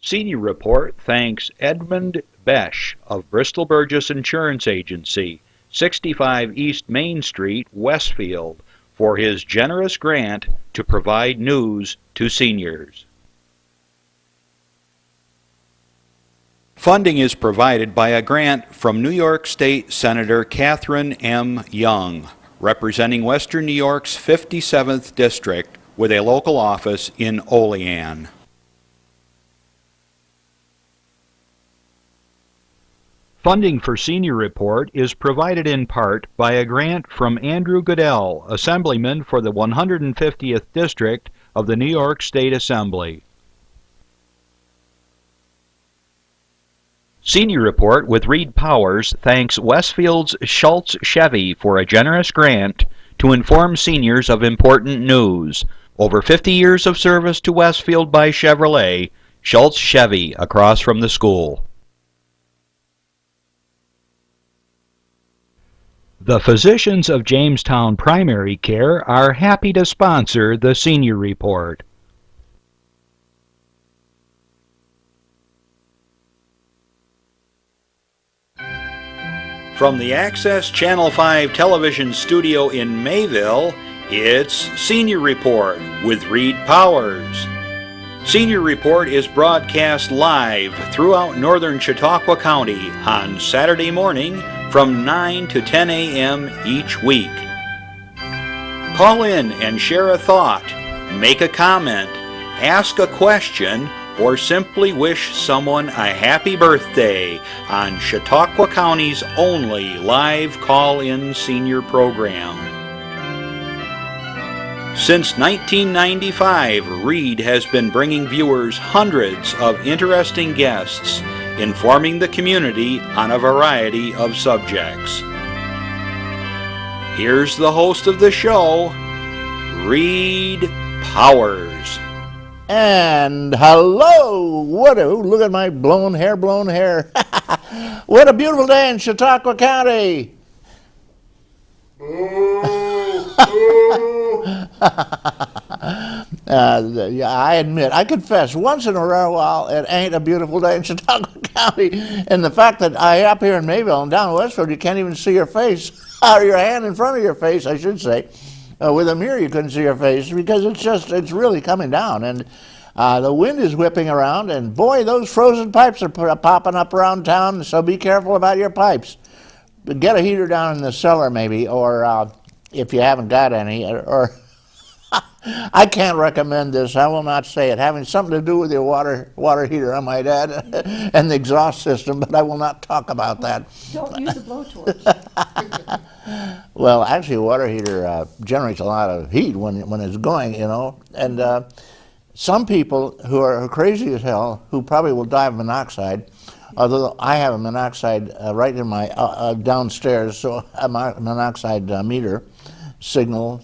Senior Report thanks Edmund Besch of Bristol Burgess Insurance Agency, 65 East Main Street, Westfield, for his generous grant to provide news to seniors. Funding is provided by a grant from New York State Senator Catherine M. Young, representing Western New York's 57th District with a local office in Olean. Funding for Senior Report is provided in part by a grant from Andrew Goodell, Assemblyman for the 150th District of the New York State Assembly. Senior Report with Reed Powers thanks Westfield's Schultz Chevy for a generous grant to inform seniors of important news. Over 50 years of service to Westfield by Chevrolet, Schultz Chevy across from the school. The physicians of Jamestown Primary Care are happy to sponsor the Senior Report. From the Access Channel 5 television studio in Mayville, it's Senior Report with Reed Powers. Senior Report is broadcast live throughout northern Chautauqua County on Saturday morning from 9 to 10 a.m. each week. Call in and share a thought, make a comment, ask a question, or simply wish someone a happy birthday on Chautauqua County's only live call-in senior program. Since 1995, Reed has been bringing viewers hundreds of interesting guests, informing the community on a variety of subjects. Here's the host of the show, Reed Powers. And hello, look at my blown hair. What a beautiful day in Chautauqua County. I admit, I confess, once in a while it ain't a beautiful day in Chautauqua County. And the fact that up here in Mayville and down Westfield, you can't even see your face, or your hand in front of your face, I should say. With a mirror, you couldn't see your face because it's really coming down. And the wind is whipping around, and boy, those frozen pipes are popping up around town, so be careful about your pipes. Get a heater down in the cellar maybe, or if you haven't got any, or I can't recommend this, I will not say it, having something to do with your water heater, I might add, and the exhaust system, but I will not talk about that. Don't use a blowtorch. Well, actually, a water heater generates a lot of heat when it's going, you know, and some people who are crazy as hell, who probably will die of monoxide, although I have a monoxide right in my downstairs, so a monoxide meter signal.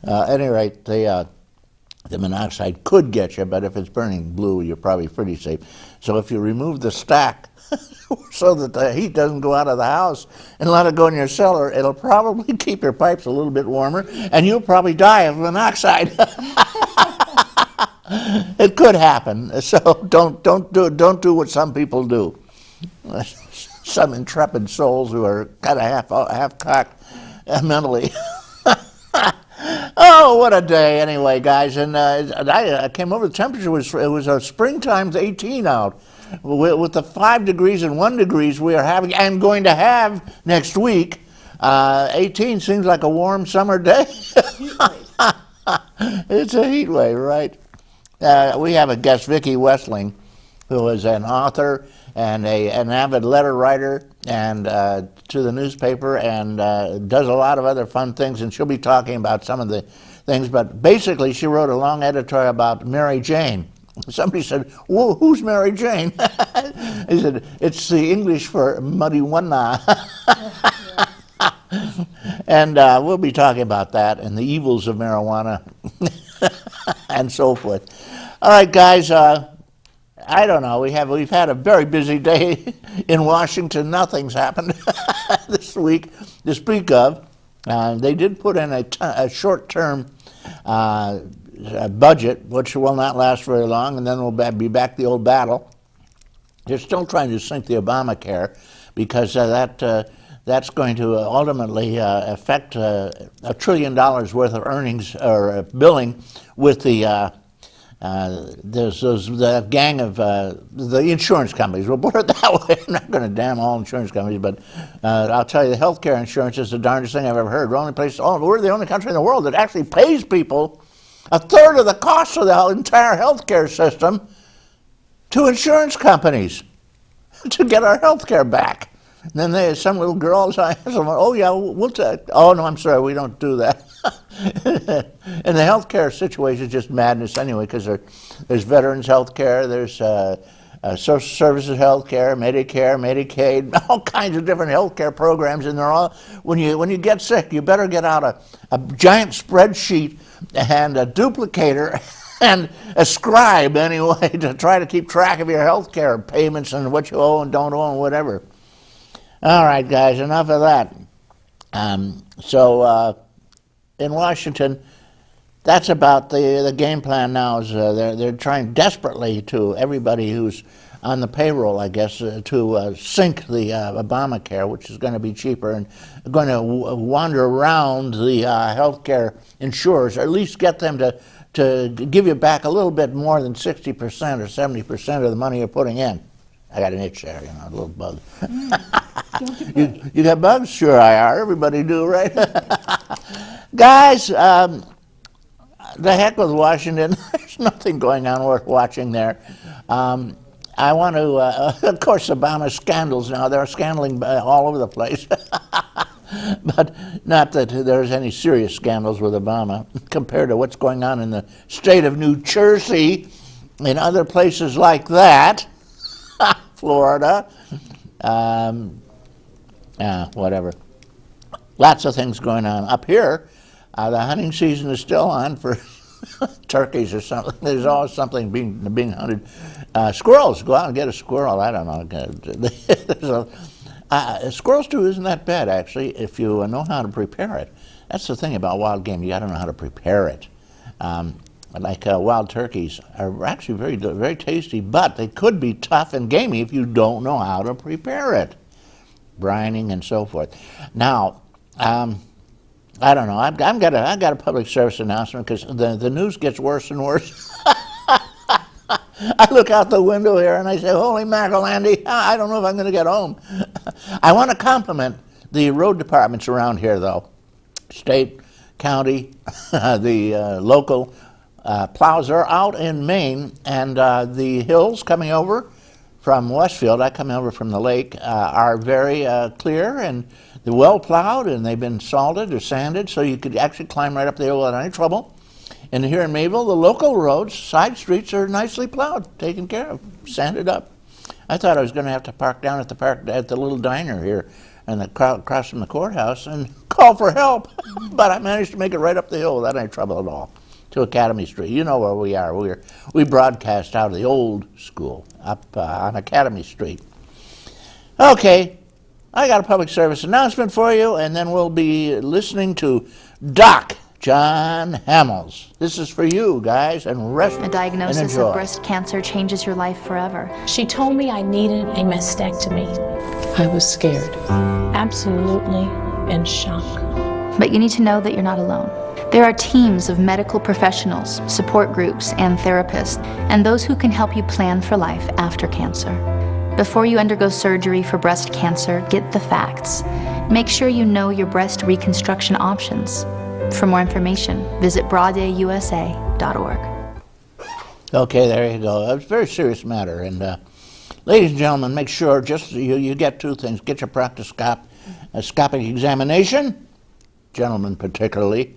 At any rate, the monoxide could get you, but if it's burning blue, you're probably pretty safe. So if you remove the stack so that the heat doesn't go out of the house and let it go in your cellar, it'll probably keep your pipes a little bit warmer, and you'll probably die of monoxide. It could happen, so don't do what some people do. Some intrepid souls who are kind of half-cocked mentally. Oh, what a day! Anyway, guys, and I came over. The temperature was a springtime's 18 out, with the 5 degrees and 1 degrees we are having and going to have next week. 18 seems like a warm summer day. It's a heat wave, right? We have a guest, Vicki Westling, who is an author and an avid letter writer and to the newspaper, and does a lot of other fun things, and she'll be talking about some of the things, but basically she wrote a long editorial about Mary Jane. Somebody said, "Whoa, who's Mary Jane?" He said, "It's the English for marijuana." And we'll be talking about that and the evils of marijuana and so forth. All right, guys, I don't know. We've had a very busy day in Washington. Nothing's happened this week to speak of. They did put in a short-term budget, which will not last very long, and then we'll be back to the old battle. They're still trying to sink the Obamacare because that's going to ultimately affect $1 trillion worth of earnings or billing with the gang of the insurance companies. We'll put it that way. I'm not going to damn all insurance companies, but I'll tell you, the healthcare insurance is the darndest thing I've ever heard. We're the only country in the world that actually pays people a third of the cost of the entire healthcare system to insurance companies to get our healthcare back. And then some little girls, I asked them, oh yeah, we'll take. Oh no, I'm sorry, we don't do that. And the healthcare situation is just madness anyway, because there's veterans healthcare, there's social services healthcare, Medicare, Medicaid, all kinds of different healthcare programs, and they're all. When you get sick, you better get out a giant spreadsheet and a duplicator and a scribe anyway to try to keep track of your healthcare payments and what you owe and don't owe and whatever. All right, guys, enough of that. In Washington, that's about the game plan now. Is they're trying desperately to everybody who's on the payroll, I guess, to sink the Obamacare, which is going to be cheaper, and going to wander around the healthcare insurers, or at least get them to give you back a little bit more than 60% or 70% of the money you're putting in. I got an itch there, a little bug. You got bugs? Sure I are. Everybody do, right? Guys, the heck with Washington. There's nothing going on worth watching there. I want to, of course, Obama scandals now. They're scandaling all over the place. But not that there's any serious scandals with Obama compared to what's going on in the state of New Jersey and other places like that. Florida, whatever. Lots of things going on. Up here, the hunting season is still on for turkeys or something. There's always something being hunted. Squirrels, go out and get a squirrel. I don't know. Squirrels too isn't that bad, actually, if you know how to prepare it. That's the thing about wild game. You got to know how to prepare it. Like wild turkeys are actually very, very tasty, but they could be tough and gamey if you don't know how to prepare it. Brining and so forth. Now, I don't know. I've got a public service announcement because the news gets worse and worse. I look out the window here and I say, holy mackerel, Andy, I don't know if I'm going to get home. I want to compliment the road departments around here, though. State, county, the local plows are out in Maine, and the hills coming over from Westfield, I come over from the lake, are very clear and they're well plowed, and they've been salted or sanded, so you could actually climb right up the hill without any trouble. And here in Mayville, the local roads, side streets, are nicely plowed, taken care of, sanded up. I thought I was going to have to park down at the little diner here and across from the courthouse and call for help, but I managed to make it right up the hill without any trouble at all to Academy Street. You know where we are. We broadcast out of the old school up on Academy Street. Okay, I got a public service announcement for you, and then we'll be listening to Doc John Hamels. This is for you guys, and rest and enjoy. A diagnosis of breast cancer changes your life forever. She told me I needed a mastectomy. I was scared, absolutely in shock. But you need to know that you're not alone. There are teams of medical professionals, support groups, and therapists, and those who can help you plan for life after cancer. Before you undergo surgery for breast cancer, get the facts. Make sure you know your breast reconstruction options. For more information, visit broaddayusa.org. Okay, there you go. It's a very serious matter. And ladies and gentlemen, make sure you get two things. Get your proctoscopic examination, gentlemen particularly,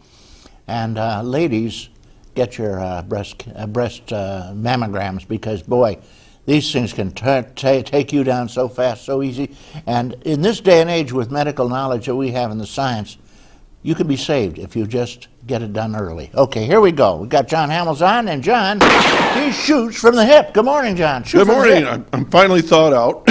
and ladies, get your breast mammograms, because, boy, these things can take you down so fast, so easy. And in this day and age, with medical knowledge that we have in the science, you can be saved if you just get it done early. Okay, here we go. We got John Hamels on, and John, he shoots from the hip. Good morning, John. Shoot Good from the morning. hip. I'm finally thawed out.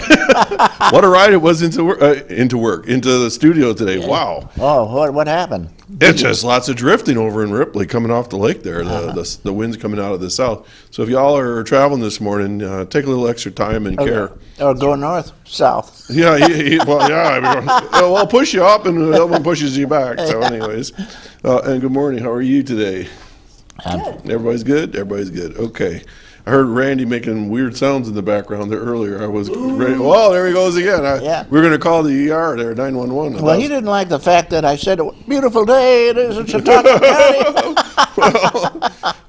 What a ride it was into the studio today. Wow. Oh, what happened? It's just lots of drifting over in Ripley coming off the lake there. The wind's coming out of the south. So if y'all are traveling this morning, take a little extra time and care. Or go north, south. Yeah, well, I'll push you up and the other one pushes you back. So anyways, and good morning. How are you today? Everybody's good? Everybody's good. Okay. I heard Randy making weird sounds in the background there earlier. I was ready. Well, there he goes again. We're going to call the ER there, 911. Well, he didn't like the fact that I said, beautiful day it is in Chautauqua County.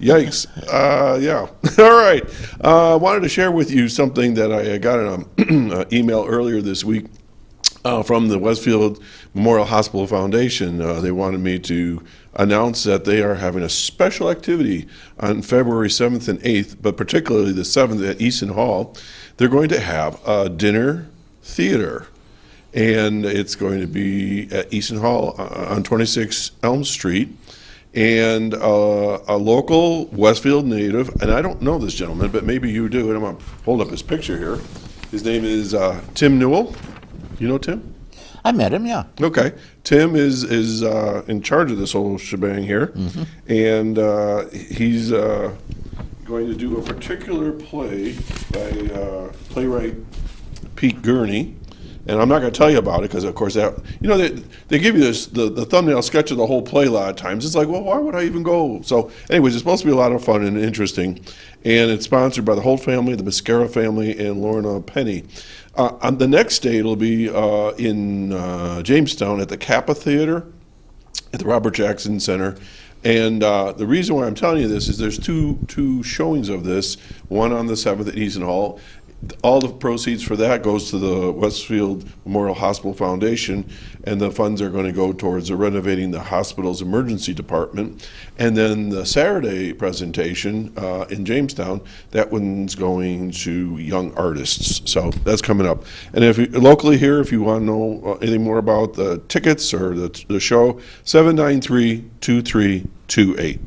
Yikes. Yeah. All right. I wanted to share with you something that I got in an email earlier this week from the Westfield Memorial Hospital Foundation. They wanted me to announce that they are having a special activity on February 7th and 8th, but particularly the 7th at Easton Hall. They're going to have a dinner theater, and it's going to be at Easton Hall on 26 Elm Street. And a local Westfield native, and I don't know this gentleman, but maybe you do, and I'm going to hold up his picture here. His name is Tim Newell. You know Tim? I met him, yeah. Okay. Tim is in charge of this whole shebang here, and he's going to do a particular play by playwright Pete Gurney. And I'm not going to tell you about it because, of course, they give you the thumbnail sketch of the whole play a lot of times. It's like, well, why would I even go? So, anyways, it's supposed to be a lot of fun and interesting. And it's sponsored by the Holt family, the Mascara family, and Lorna Penny. On the next day, it'll be in Jamestown at the Kappa Theater at the Robert Jackson Center. And the reason why I'm telling you this is there's two showings of this, one on the 7th at Easton Hall. All the proceeds for that goes to the Westfield Memorial Hospital Foundation, and the funds are going to go towards renovating the hospital's emergency department. And then the Saturday presentation in Jamestown, that one's going to young artists. So that's coming up. And if you, locally here, if you want to know anything more about the tickets or the show, 793-2328.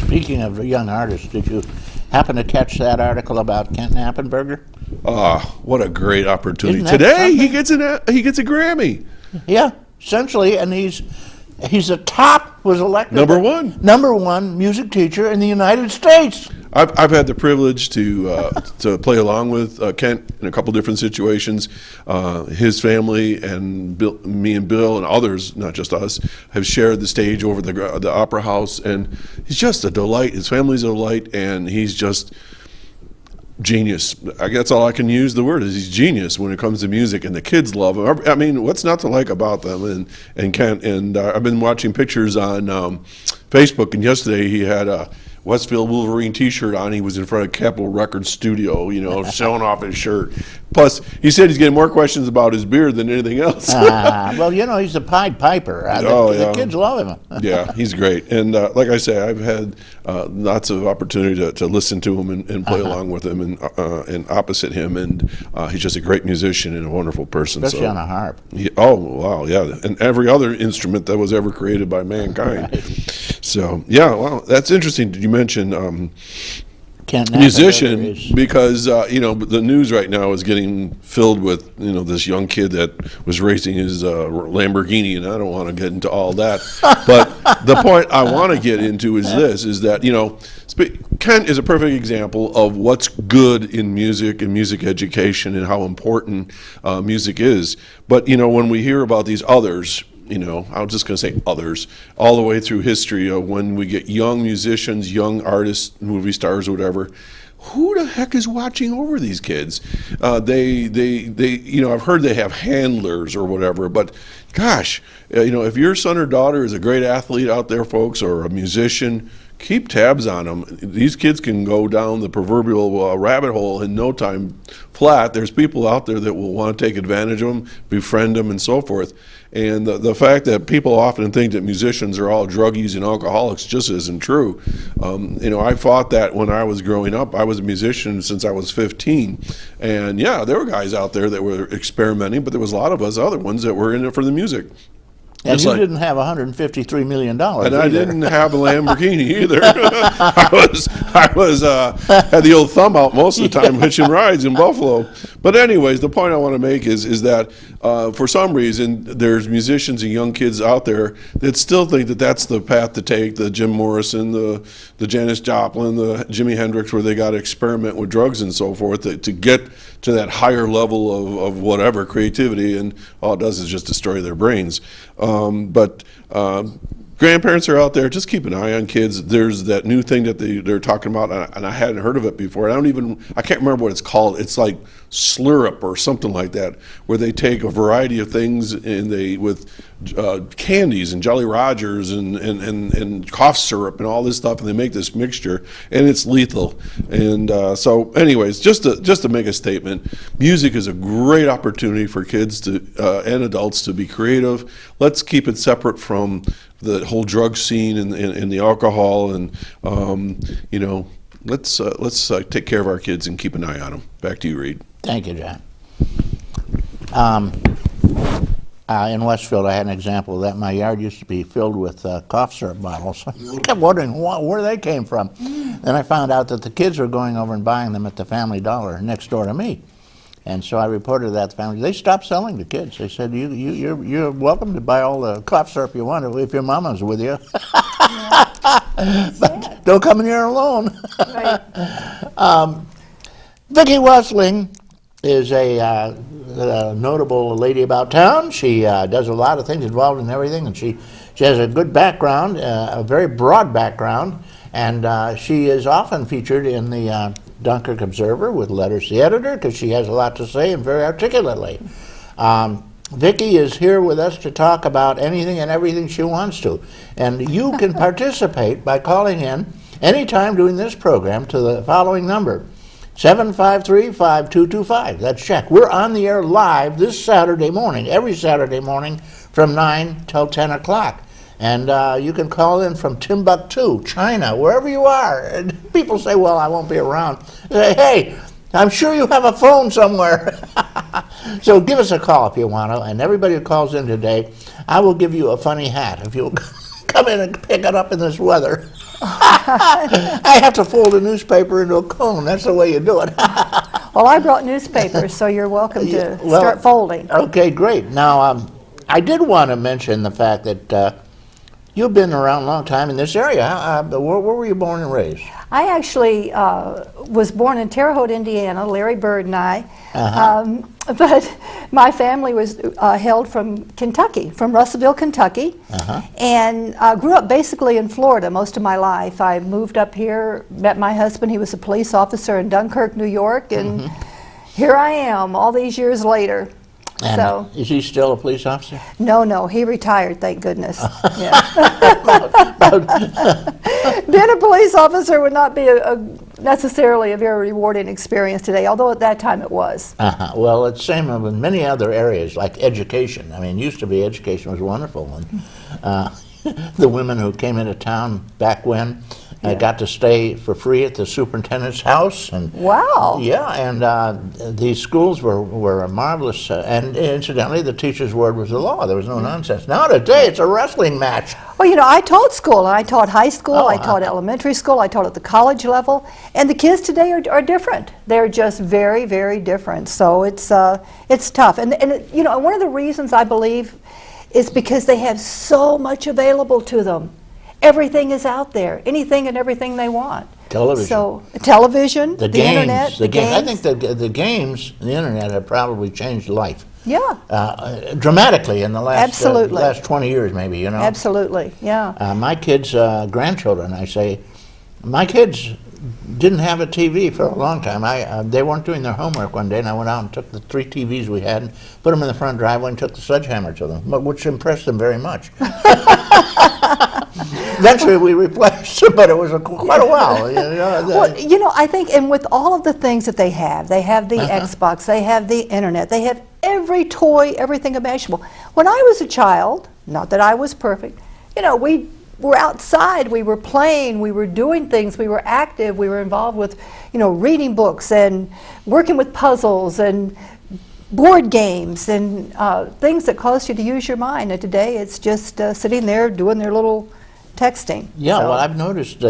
Speaking of the young artists, did you happen to catch that article about Kent Appenberger? What a great opportunity. Isn't that Today something? he gets a Grammy. Yeah, essentially, and he's was elected Number one music teacher in the United States. I've had the privilege to play along with Kent in a couple different situations. His family and me and Bill and others, not just us, have shared the stage over the Opera House, and he's just a delight. His family's a delight, and he's just genius. I guess all I can use the word is he's genius when it comes to music, and the kids love him. I mean, what's not to like about them? And Kent, and I've been watching pictures on Facebook, and yesterday he had a Westfield Wolverine t-shirt on. He was in front of Capitol Records studio, showing off his shirt. Plus, he said he's getting more questions about his beard than anything else. Well, he's a Pied Piper. The kids love him. Yeah, he's great. And like I say, I've had lots of opportunity to listen to him and play along with him and opposite him. And he's just a great musician and a wonderful person. Especially on a harp. Oh, wow, yeah. And every other instrument that was ever created by mankind. Right. So, yeah, well, that's interesting. Did you mention musician? Because, the news right now is getting filled with, this young kid that was racing his Lamborghini, and I don't want to get into all that. But the point I want to get into is this, is that, Kent is a perfect example of what's good in music and music education and how important music is. But, when we hear about these others, I'm just going to say others, all the way through history of when we get young musicians, young artists, movie stars, or whatever, who the heck is watching over these kids? I've heard they have handlers or whatever, but gosh, if your son or daughter is a great athlete out there, folks, or a musician, keep tabs on them. These kids can go down the proverbial rabbit hole in no time flat. There's people out there that will want to take advantage of them, befriend them, and so forth. And the fact that people often think that musicians are all druggies and alcoholics just isn't true. I fought that when I was growing up. I was a musician since I was 15. And yeah, there were guys out there that were experimenting, but there was a lot of us other ones that were in it for the music. And Just you like- didn't have $153 million And I either. didn't have a Lamborghini either. I was had the old thumb out most of the time hitching rides in Buffalo. But anyways, the point I want to make is that for some reason there's musicians and young kids out there that still think that that's the path to take. The Jim Morrison, the Janis Joplin, the Jimi Hendrix, where they got to experiment with drugs and so forth to get to that higher level of whatever creativity, and all it does is just destroy their brains. But grandparents are out there. Just keep an eye on kids. There's that new thing that they're talking about, and I hadn't heard of it before. I can't remember what it's called. It's like Slurp or something like that, where they take a variety of things and with candies and Jolly Rogers and cough syrup and all this stuff, and they make this mixture, and it's lethal. And so, anyways, just to make a statement, music is a great opportunity for kids to and adults to be creative. Let's keep it separate from the whole drug scene and the alcohol, and let's take care of our kids and keep an eye on them. Back to you, Reed. Thank you, John. In Westfield, I had an example of that. My yard used to be filled with cough syrup bottles. I kept wondering where they came from. Then I found out that the kids were going over and buying them at the Family Dollar next door to me. And so I reported that to the family. They stopped selling to kids. They said, you're welcome to buy all the cough syrup you want if your mama's with you. But don't come in here alone. Right. Vicki Westling is a notable lady about town. She does a lot of things, involved in everything, and she has a good background, a very broad background, and she is often featured in the Dunkirk Observer with letters to the editor because she has a lot to say and very articulately. Vicki is here with us to talk about anything and everything she wants to, and you can participate by calling in anytime during this program to the following number, 753-5225. That's check. We're on the air live this Saturday morning, every Saturday morning from 9 till 10 o'clock. And you can call in from Timbuktu, China, wherever you are. And people say, well, I won't be around. Say, hey, I'm sure you have a phone somewhere. So give us a call if you want to. And everybody who calls in today, I will give you a funny hat if you'll come in and pick it up in this weather. I have to fold a newspaper into a cone. That's the way you do it. Well, I brought newspapers, so you're welcome to start folding. Okay, great. Now, I did want to mention the fact that you've been around a long time in this area. Where were you born and raised? I actually was born in Terre Haute, Indiana, Larry Bird and I. But my family was hailed from Kentucky, from Russellville, Kentucky, and grew up basically in Florida most of my life. I moved up here, met my husband. He was a police officer in Dunkirk, New York, and here I am all these years later. And So, is he still a police officer? no, he retired, thank goodness. Yeah. Being a police officer would not be necessarily a very rewarding experience today, although at that time it was. Well, it's the same in many other areas, like education. I mean, used to be education was wonderful. And the women who came into town back when got to stay for free at the superintendent's house. And Wow. yeah, and these schools were marvelous. And incidentally, the teacher's word was the law. There was no nonsense. Now today, it's a wrestling match. Well, you know, I taught school. I taught high school. I taught elementary school. I taught at the college level. And the kids today are different. They're just very, very different. So it's tough. And you know, one of the reasons I believe is because they have so much available to them. Everything is out there. Anything and everything they want. Television. So television, the games, internet, the games. I think the games, the internet have probably changed life. Yeah. Dramatically in the last Absolutely. last 20 years, maybe. You know. Absolutely. Yeah. My kids' grandchildren, I say, my kids didn't have a TV for a long time. They weren't doing their homework one day, and I went out and took the 3 TVs we had and put them in the front driveway and took the sledgehammer to them, which impressed them very much. Eventually we replaced them, but it was quite a while. Well, you know, I think, and with all of the things that they have the Xbox, they have the internet, they have every toy, everything imaginable. When I was a child, not that I was perfect, you know, we were outside, we were playing, we were doing things, we were active, we were involved with, you know, reading books and working with puzzles and board games and things that cause you to use your mind. And today it's just sitting there doing their little texting. Yeah, So- well, I've noticed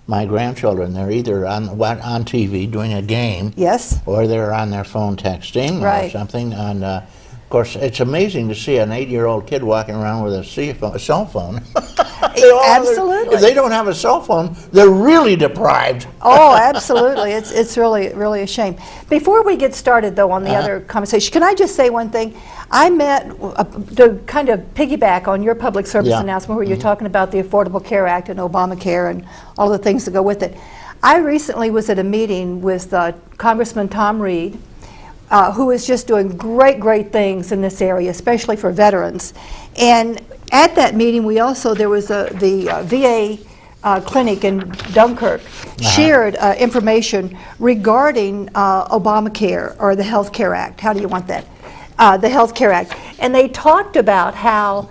my grandchildren, they're either on TV doing a game, Yes. or they're on their phone texting or Right. something. And of course, it's amazing to see an 8-year-old kid walking around with a cell phone. Absolutely. If they don't have a cell phone, they're really deprived. Oh, absolutely. It's really a shame. Before we get started, though, on the other conversation, can I just say one thing? I met, to kind of piggyback on your public service Yeah. announcement where you're talking about the Affordable Care Act and Obamacare and all the things that go with it. I recently was at a meeting with Congressman Tom Reed, who is just doing great things in this area, especially for veterans. And at that meeting, there was the VA clinic in Dunkirk shared information regarding Obamacare, or the Health Care Act. How do you want that? The Health Care Act. And they talked about how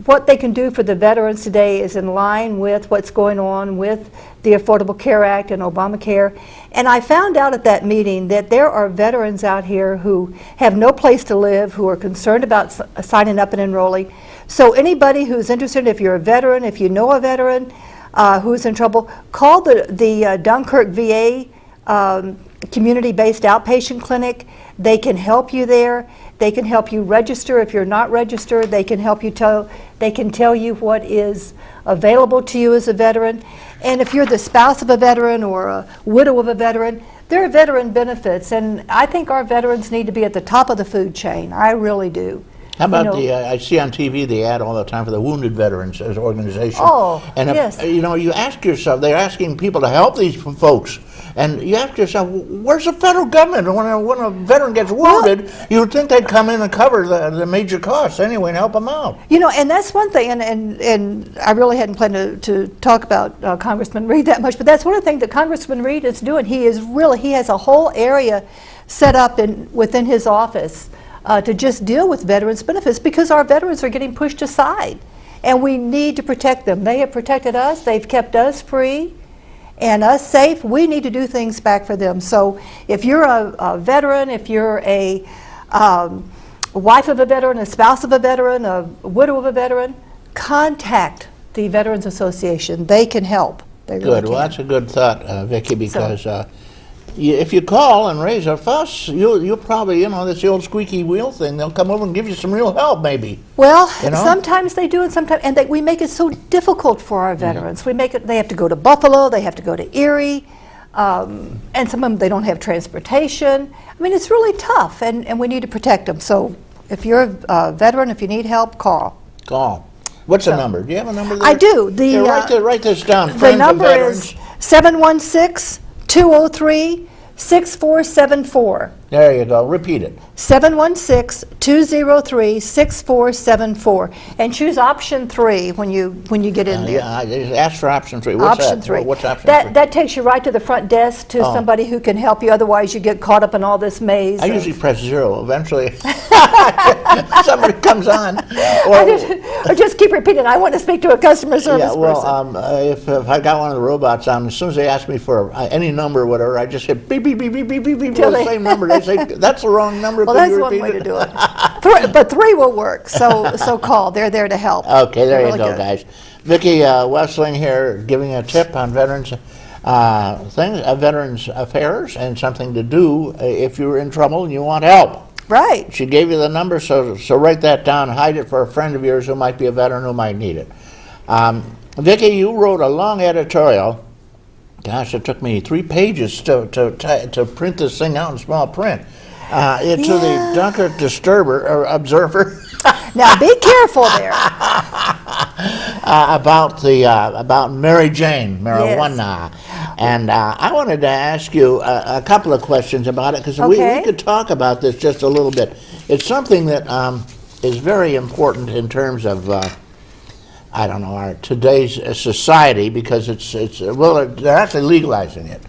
what they can do for the veterans today is in line with what's going on with the Affordable Care Act and Obamacare. And I found out at that meeting that there are veterans out here who have no place to live, who are concerned about signing up and enrolling. So anybody who's interested, if you're a veteran, if you know a veteran who's in trouble, call the Dunkirk VA community-based outpatient clinic. They can help you there. They can help you register if you're not registered. They can help you they can tell you what is available to you as a veteran. And if you're the spouse of a veteran or a widow of a veteran, there are veteran benefits. And I think our veterans need to be at the top of the food chain. I really do. How about I see on TV the ad all the time for the Wounded Veterans organization. Oh, and yes. You ask yourself, they're asking people to help these folks. And you ask yourself, where's the federal government? When a veteran gets wounded, you would think they'd come in and cover the major costs anyway and help them out. And that's one thing, and I really hadn't planned to talk about Congressman Reed that much, but that's one of the things that Congressman Reed is doing. He has a whole area set up within his office to just deal with veterans' benefits, because our veterans are getting pushed aside, and we need to protect them. They have protected us. They've kept us free and us safe. We need to do things back for them. So if you're a veteran, if you're a wife of a veteran, a spouse of a veteran, a widow of a veteran, contact the Veterans Association. They can help. They really Good. Well, can. that's a good thought, Vicki, because if you call and raise a fuss, you'll probably, that's the old squeaky wheel thing. They'll come over and give you some real help, maybe. Well, sometimes they do, and sometimes, we make it so difficult for our veterans. We make it. They have to go to Buffalo. They have to go to Erie, and some of them, they don't have transportation. I mean, it's really tough, and we need to protect them. So, if you're a veteran, if you need help, call. Call. What's the number? Do you have a number there? I do. Write this down. The number is 716-203-6474. There you go. Repeat it. 716-203-6474. And choose option 3 when you get in there. Ask for option 3. What's Option that? 3. What's option 3? That takes you right to the front desk to somebody who can help you. Otherwise, you get caught up in all this maze. I usually press 0. Eventually, somebody comes on. Or just keep repeating, I want to speak to a customer service person. If I got one of the robots on, as soon as they ask me for any number or whatever, I just hit beep, beep, beep, beep, beep, beep, beep, the same number. They say, that's the wrong number. Well, Could that's you one repeat way to do it. But 3 will work, so call. They're there to help. Okay, there They're you really go, good. guys. Vicki Westling here giving a tip on veterans veterans affairs and something to do if you're in trouble and you want help. Right. She gave you the number, so write that down. Hide it for a friend of yours who might be a veteran who might need it. Vicki, you wrote a long editorial. Gosh, it took me 3 pages to print this thing out in small print. To the Dunkirk Observer. Now be careful there. About Mary Jane, marijuana. Yes. And I wanted to ask you a couple of questions about it, because we could talk about this just a little bit. It's something that is very important in terms of our today's society, because they're actually legalizing it.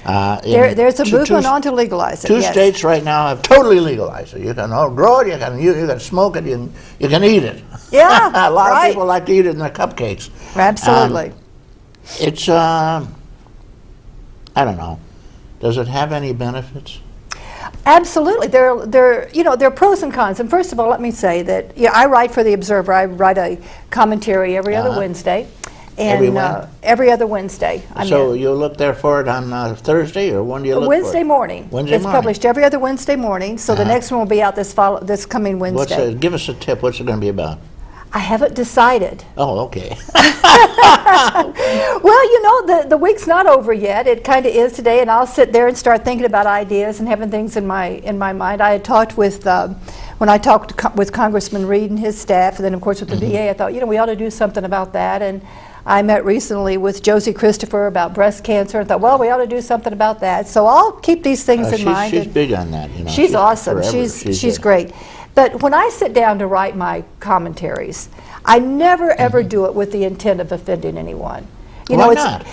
There's a movement on to legalize it. 2 states right now have totally legalized it. You can grow it, you can smoke it, you can eat it. Yeah, a lot of people like to eat it in their cupcakes. Absolutely. It's I don't know. Does it have any benefits? Absolutely. There are pros and cons. And first of all, let me say that I write for the Observer. I write a commentary every other Wednesday. And every other Wednesday. So you look there for it on Thursday, or when do you look Wednesday for it? morning. Wednesday it's morning. published every other Wednesday morning. So the next one will be out this coming Wednesday. Give us a tip. What's it going to be about? I haven't decided. Oh, okay. Well, the week's not over yet. It kind of is today, and I'll sit there and start thinking about ideas and having things in my mind. I had talked with when I talked with Congressman Reed and his staff, and then of course with the VA, I thought we ought to do something about that. And I met recently with Josie Christopher about breast cancer, and thought, well, we ought to do something about that. So I'll keep these things in mind. She's big on that. She's awesome. She's great. But when I sit down to write my commentaries, I never ever do it with the intent of offending anyone. Why not?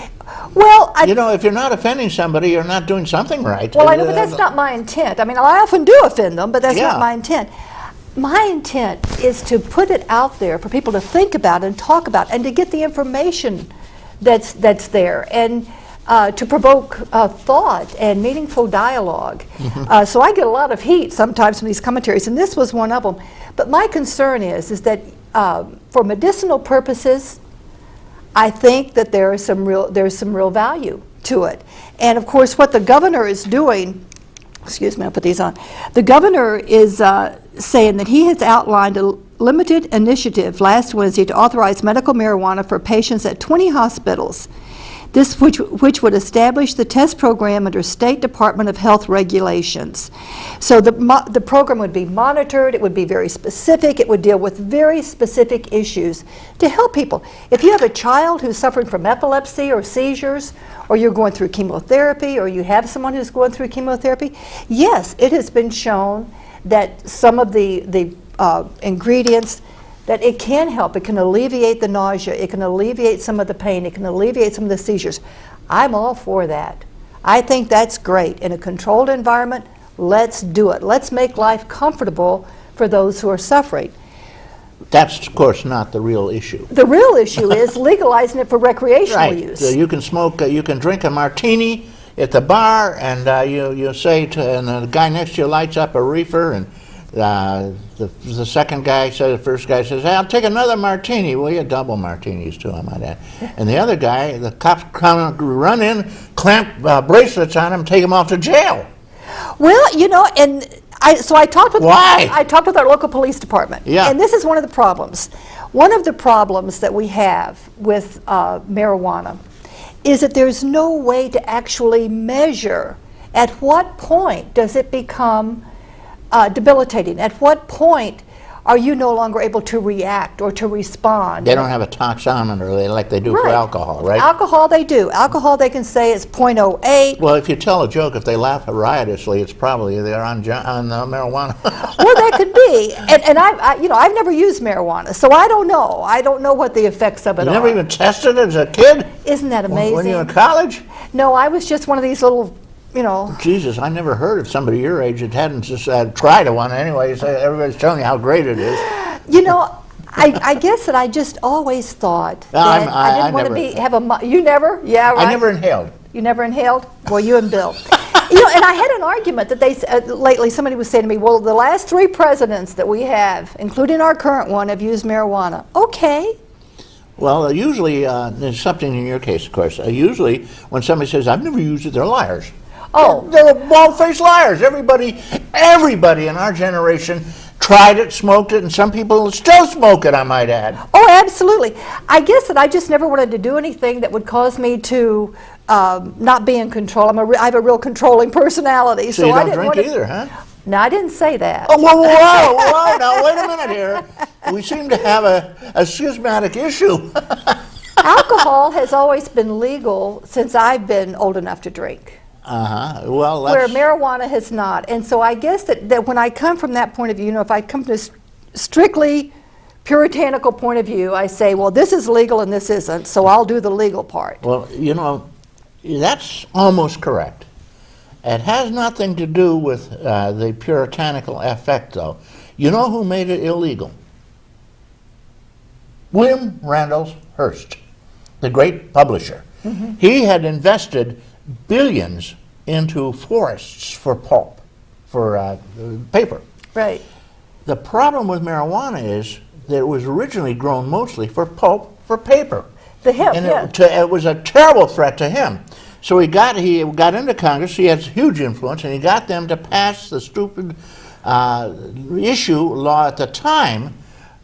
Well, if you're not offending somebody, you're not doing something right. Well, I know, but that's not my intent. I mean, I often do offend them, but that's not my intent. My intent is to put it out there for people to think about and talk about, and to get the information that's there, and to provoke thought and meaningful dialogue. So I get a lot of heat sometimes from these commentaries, and this was one of them. But my concern is that for medicinal purposes, I think that there's some real value to it. And of course, what the governor is doing, excuse me, I'll put these on. The governor is saying that he has outlined a limited initiative last Wednesday to authorize medical marijuana for patients at 20 hospitals. This which would establish the test program under State Department of Health regulations. So the program would be monitored, it would be very specific, it would deal with very specific issues to help people. If you have a child who's suffering from epilepsy or seizures, or you're going through chemotherapy, or you have someone who's going through chemotherapy, yes, it has been shown that some of the ingredients, that it can help. It can alleviate the nausea. It can alleviate some of the pain. It can alleviate some of the seizures. I'm all for that. I think that's great. In a controlled environment, let's do it. Let's make life comfortable for those who are suffering. That's, of course, not the real issue. The real issue is legalizing it for recreational use. So you can smoke, you can drink a martini at the bar, and you say and the guy next to you lights up a reefer, and the second guy says, the first guy says, hey, I'll take another martini. Well, you double martinis too, I might add. And the other guy, the cops run in, clamp bracelets on him, take him off to jail. Well, and so I talked with Why? I talked with our local police department. Yeah. And this is one of the problems. One of the problems that we have with marijuana is that there's no way to actually measure at what point does it become debilitating. At what point are you no longer able to react or to respond? They don't have a taxometer like they do for alcohol, right? Alcohol they do. Alcohol they can say is 0.08. Well, if you tell a joke, if they laugh riotously, it's probably they're on marijuana. Well, that could be. And I've never used marijuana, so I don't know. I don't know what the effects of it are. You never even tested it as a kid? Isn't that amazing? When you were in college? No, I was just one of these little, Jesus, I never heard of somebody your age that hadn't just tried one anyway. So everybody's telling you how great it is. I guess that I just always thought that I didn't want to you never? Yeah, right. I never inhaled. You never inhaled? Well, you and Bill. And I had an argument that they lately, somebody was saying to me, well, the last 3 presidents that we have, including our current one, have used marijuana. Okay. Well, usually, there's something in your case, of course. Usually, when somebody says, I've never used it, they're liars. Oh. They're bald-faced liars. Everybody in our generation tried it, smoked it, and some people still smoke it, I might add. Oh, absolutely. I guess that I just never wanted to do anything that would cause me to not be in control. I have a real controlling personality. So you don't drink either, huh? No, I didn't say that. Oh, whoa, now wait a minute here. We seem to have a schismatic issue. Alcohol has always been legal since I've been old enough to drink. Well, where marijuana has not. And so I guess that when I come from that point of view, if I come to strictly puritanical point of view, I say, well, this is legal and this isn't, so I'll do the legal part. Well, that's almost correct. It has nothing to do with the puritanical effect, though. You know who made it illegal? William Randolph Hearst, the great publisher. He had invested billions into forests for pulp. for paper. Right. The problem with marijuana is that it was originally grown mostly for pulp for paper. The hemp, And yeah. it was a terrible threat to him. So he got into Congress, he has huge influence, and he got them to pass the stupid issue law at the time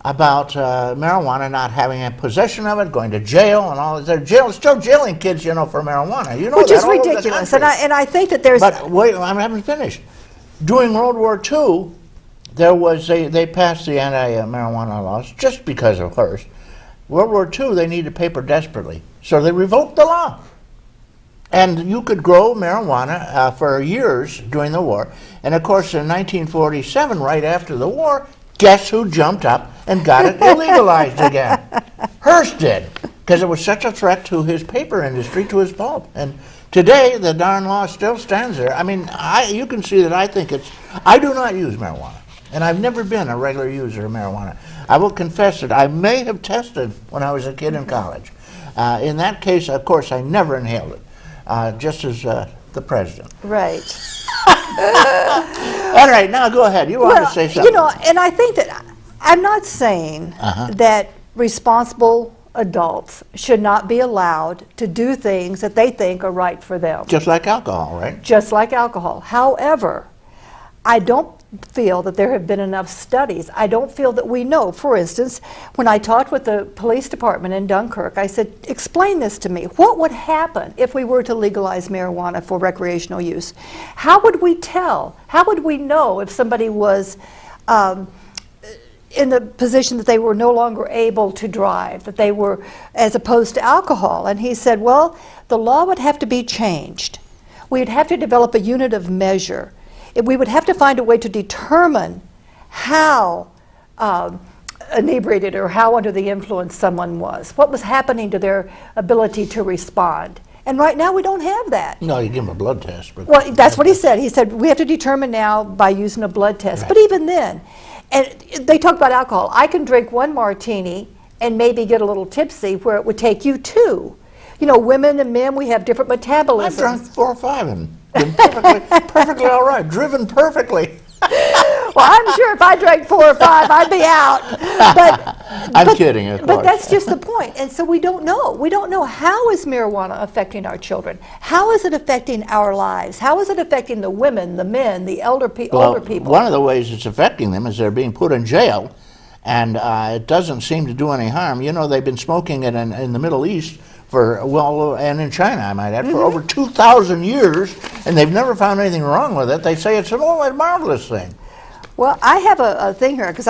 about marijuana, not having a possession of it, going to jail and all. They're still jailing kids, for marijuana. You know Which that is all over the ridiculous. country. And I think that there's... But wait, I haven't finished. During World War II, they passed the anti-marijuana laws just because of course. World War II, they needed paper desperately, so they revoked the law. And you could grow marijuana for years during the war. And of course, in 1947, right after the war, guess who jumped up and got it illegalized again? Hearst did, because it was such a threat to his paper industry, to his pulp. And today, the darn law still stands there. I mean, you can see that I do not use marijuana. And I've never been a regular user of marijuana. I will confess that I may have tested when I was a kid in college. In that case, of course, I never inhaled it, just as the president. Right. All right, now go ahead. You want to say something. And I think that I'm not saying that responsible adults should not be allowed to do things that they think are right for them. Just like alcohol, right? Just like alcohol. However, I don't feel that there have been enough studies. I don't feel that we know. For instance, when I talked with the police department in Dunkirk, I said, explain this to me. What would happen if we were to legalize marijuana for recreational use? How would we tell? How would we know if somebody was in the position that they were no longer able to drive, that they were, as opposed to alcohol? And he said, well, the law would have to be changed. We'd have to develop a unit of measure. We would have to find a way to determine how inebriated or how under the influence someone was, what was happening to their ability to respond. And right now we don't have that. No, you give them a blood test. But well, that's what he said. He said, we have to determine now by using a blood test. Right. But even then, and they talk about alcohol. I can drink one martini and maybe get a little tipsy where it would take you two. Women and men, we have different metabolisms. I've drunk 4 or 5 and been perfectly all right, driven perfectly. Well, I'm sure if I drank 4 or 5, I'd be out. I'm kidding, of course. But that's just the point. And so we don't know. We don't know how is marijuana affecting our children. How is it affecting our lives? How is it affecting the women, the men, the older people? One of the ways it's affecting them is they're being put in jail, and it doesn't seem to do any harm. They've been smoking it in the Middle East and in China, I might add, for over 2,000 years, and they've never found anything wrong with it. They say it's a marvelous thing. Well, I have a thing here, because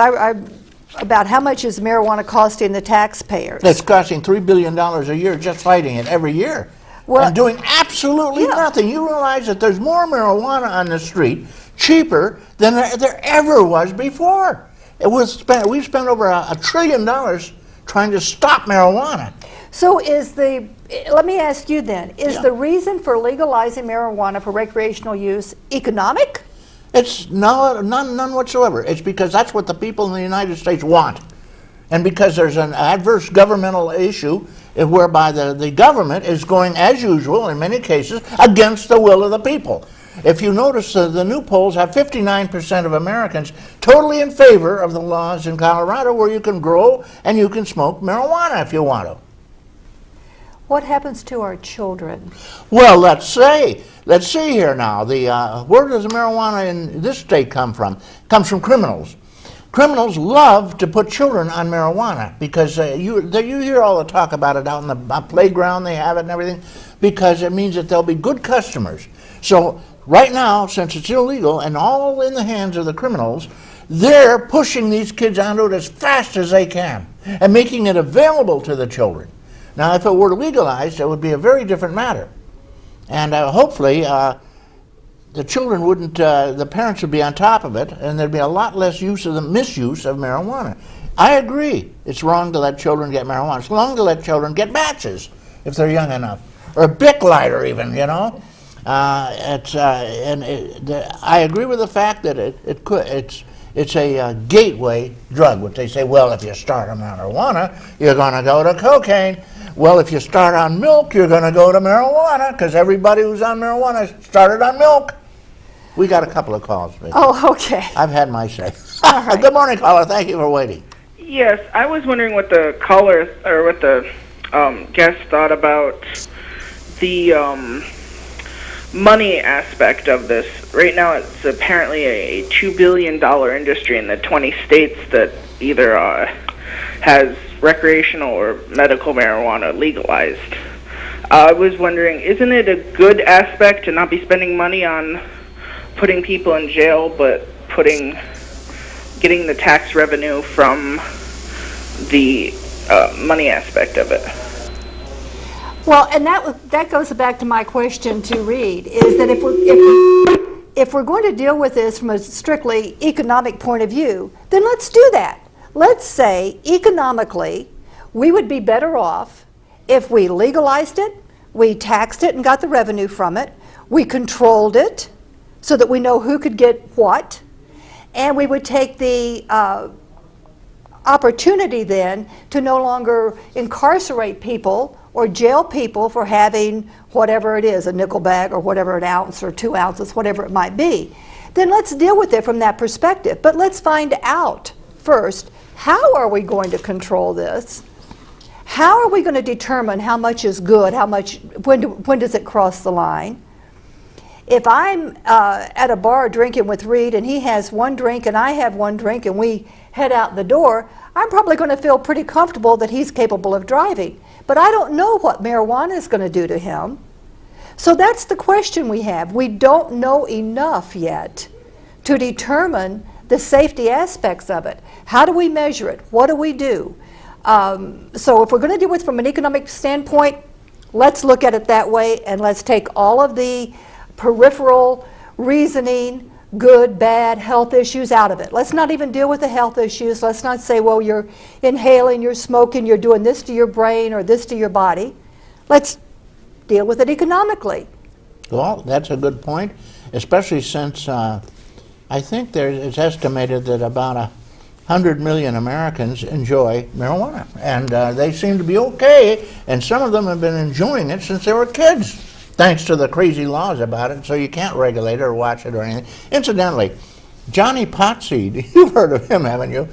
about how much is marijuana costing the taxpayers? It's costing $3 billion a year just fighting it every year. And doing absolutely nothing. You realize that there's more marijuana on the street, cheaper than there ever was before. We've spent over $1 trillion trying to stop marijuana. So let me ask you then, is the reason for legalizing marijuana for recreational use economic? It's none whatsoever. It's because that's what the people in the United States want. And because there's an adverse governmental issue whereby the government is going, as usual in many cases, against the will of the people. If you notice, the new polls have 59% of Americans totally in favor of the laws in Colorado where you can grow and you can smoke marijuana if you want to. What happens to our children? Well, let's see here now. Where does the marijuana in this state come from? It comes from criminals. Criminals love to put children on marijuana because you hear all the talk about it out in the playground. They have it and everything because it means that they'll be good customers. So right now, since it's illegal and all in the hands of the criminals, they're pushing these kids onto it as fast as they can and making it available to the children. Now, if it were legalized, it would be a very different matter. And hopefully, the children wouldn't, the parents would be on top of it, and there'd be a lot less misuse of marijuana. I agree. It's wrong to let children get marijuana. It's wrong to let children get matches if they're young enough, or a Bic lighter even, I agree with the fact that it's a gateway drug, which they say, well, if you start on marijuana, you're going to go to cocaine. Well, if you start on milk, you're going to go to marijuana because everybody who's on marijuana started on milk. We got a couple of calls, Vicki. Oh, okay. I've had my say. All right. Good morning, caller. Thank you for waiting. Yes, I was wondering what the caller or what the guest thought about the money aspect of this. Right now, it's apparently a $2 billion industry in the 20 states that either has recreational or medical marijuana legalized. I was wondering, isn't it a good aspect to not be spending money on putting people in jail, but getting the tax revenue from the money aspect of it? Well, and that goes back to my question to Reed, is that if we're going to deal with this from a strictly economic point of view, then let's do that. Let's say economically we would be better off if we legalized it, we taxed it and got the revenue from it, we controlled it so that we know who could get what, and we would take the opportunity then to no longer incarcerate people or jail people for having whatever it is, a nickel bag or whatever, an ounce or 2 ounces, whatever it might be. Then let's deal with it from that perspective. But let's find out first, how are we going to control this? How are we going to determine how much is good, when does it cross the line? If I'm at a bar drinking with Reed and he has one drink and I have one drink and we head out the door, I'm probably going to feel pretty comfortable that he's capable of driving. But I don't know what marijuana is going to do to him. So that's the question we have. We don't know enough yet to determine the safety aspects of it. How do we measure it? What do we do? So if we're going to deal with it from an economic standpoint, let's look at it that way, and let's take all of the peripheral reasoning, good, bad, health issues out of it. Let's not even deal with the health issues. Let's not say, well, you're inhaling, you're smoking, you're doing this to your brain or this to your body. Let's deal with it economically. Well, that's a good point, especially since I think it's estimated that about 100 million Americans enjoy marijuana, and they seem to be okay, and some of them have been enjoying it since they were kids, thanks to the crazy laws about it, so you can't regulate it or watch it or anything. Incidentally, Johnny Potseed, you've heard of him, haven't you?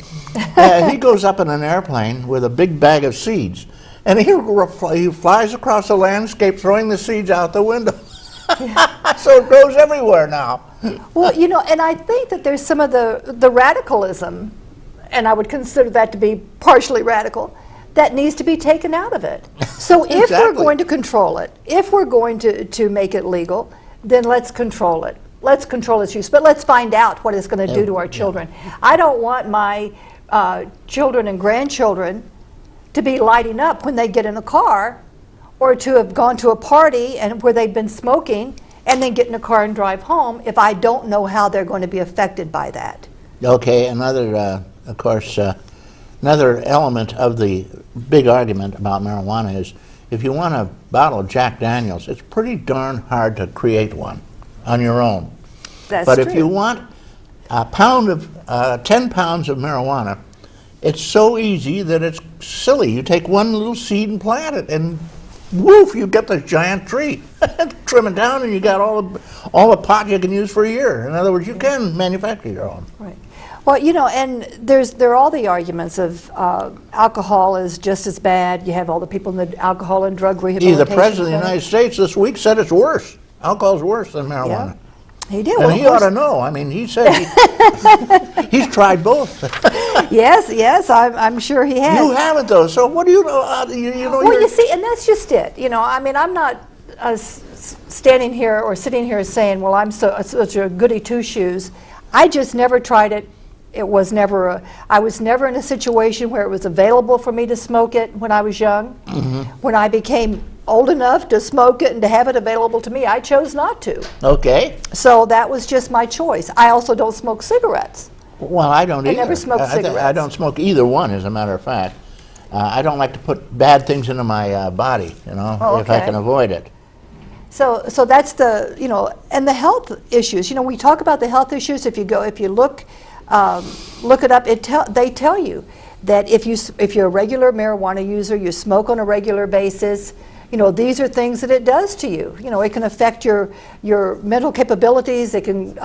He goes up in an airplane with a big bag of seeds, and he flies across the landscape throwing the seeds out the window. So it goes everywhere now. Well, you know, and I think that there's some of the radicalism, and I would consider that to be partially radical, that needs to be taken out of it. So if we're going to control it, if we're going to make it legal, then let's control it. Let's control its use, but let's find out what it's going to do to our children. I don't want my children and grandchildren to be lighting up when they get in a car, or to have gone to a party and where they've been smoking and then get in a car and drive home if I don't know how they're going to be affected by that. Okay, another, of course, another element of the big argument about marijuana is if you want a bottle of Jack Daniels, it's pretty darn hard to create one on your own. That's but true. if you want a pound of 10 pounds of marijuana, it's so easy that it's silly. You take one little seed and plant it, and woof, you get this giant tree. Trim it down, and you got all the pot you can use for a year. In other words, you can manufacture your own. Right. Well, you know, and there are all the arguments of alcohol is just as bad. You have all the people in the alcohol and drug rehabilitation. The President of the United States this week said it's worse. Alcohol's worse than marijuana. Yeah. He did. And Well, he ought to know. I mean, he said he's tried both. Yes, I'm sure he has. You haven't, though. So what do you know? You know. Well, you see, and that's just it. You know, I mean, I'm not standing here or sitting here saying, well, I'm such a goody two-shoes. I just never tried it. It was never I was never in a situation where it was available for me to smoke it when I was young. Mm-hmm. When I became old enough to smoke it and to have it available to me, I chose not to. Okay. So that was just my choice. I also don't smoke cigarettes. Well, I don't either. I never smoked cigarettes. I don't smoke either one, as a matter of fact. I don't like to put bad things into my body, you know, if I can avoid it. So that's the, you know, and the health issues. You know, we talk about the health issues. If you look it up, they tell you that if you're a regular marijuana user, you smoke on a regular basis, these are things that it does to you. It can affect your mental capabilities. It can,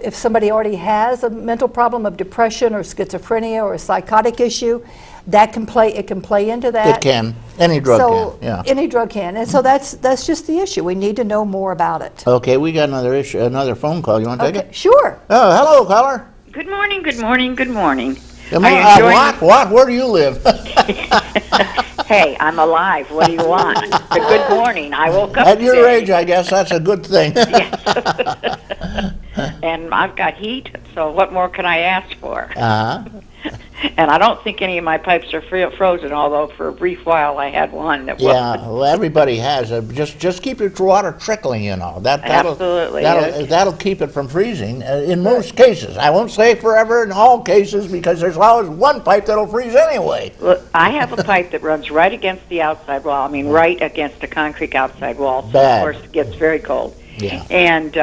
if somebody already has a mental problem of depression or schizophrenia or a psychotic issue, it can play into that. It can. Any drug can. Yeah. Any drug can, and so that's just the issue. We need to know more about it. Okay, we got another phone call. You want to take it? Sure. Oh, hello, caller. Good morning, good morning, good morning. What? Where do you live? Hey, I'm alive. What do you want? It's a good morning. I woke up At your today. age, I guess that's a good thing. And I've got heat, so what more can I ask for? Uh-huh. And I don't think any of my pipes are frozen, although for a brief while I had one that Yeah, wasn't. well, everybody has. Just keep your water trickling, Absolutely. That'll keep it from freezing in most cases. I won't say forever in all cases, because there's always one pipe that'll freeze anyway. Well, I have a pipe that runs right against the outside wall. I mean, right against the concrete outside wall. So Bad. of course it gets very cold. Yeah. And